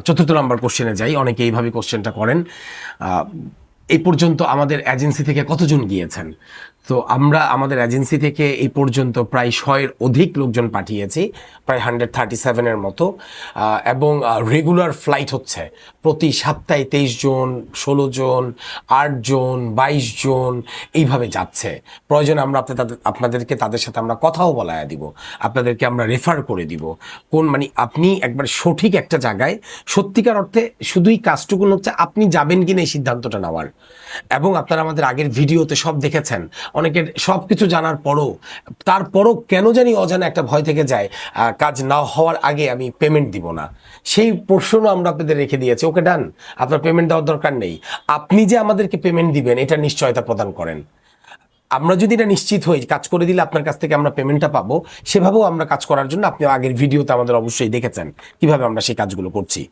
চতুর্থ নম্বর কোশ্চেনে যাই। অনেকে এইভাবে কোশ্চেনটা করেন, এই পর্যন্ত আমাদের এজেন্সি থেকে কতজন গিয়েছেন? তো আমরা আমাদের এজেন্সি থেকে এই পর্যন্ত প্রায় 100-এর অধিক লোকজন পাঠিয়েছি, প্রায় 137-এর মতো, এবং রেগুলার ফ্লাইট হচ্ছে প্রতি সপ্তাহে 23 জন, 16 জন, 8 জন, 22 জন এইভাবে যাচ্ছে। প্রয়োজনে আমরা আপনাদেরকে তাদের সাথে আমরা কথাও বলায়া দিব, আপনাদেরকে আমরা রেফার করে দিব কোন, মানে আপনি একবার সঠিক একটা জায়গায় সত্যিকার অর্থে শুধুই কাজটুকুন হচ্ছে আপনি যাবেন কিনা এই সিদ্ধান্তটা নেওয়ার। এবং আপনারা আমাদের আগের ভিডিওতে সব দেখেছেন, অনেকের সব কিছু জানার পরও তারপরও কেন জানি অজানা একটা ভয় থেকে যায়, কাজ না হওয়ার আগে আমি পেমেন্ট দিব না। সেই প্রশ্নও আমরা আপনাদের রেখে দিয়েছি। ওকে ডান, আপনার পেমেন্ট দেওয়ার দরকার নেই, আপনি যে আমাদেরকে পেমেন্ট দিবেন এটা নিশ্চয়তা প্রদান করেন। আমরা যদি এটা নিশ্চিত হই কাজ করে দিলে আপনার কাছ থেকে আমরা পেমেন্টটা পাবো, সেভাবেও আমরা কাজ করার জন্য আপনি আগের ভিডিওতে আমাদের অবশ্যই দেখেছেন কিভাবে আমরা সেই কাজগুলো করছি।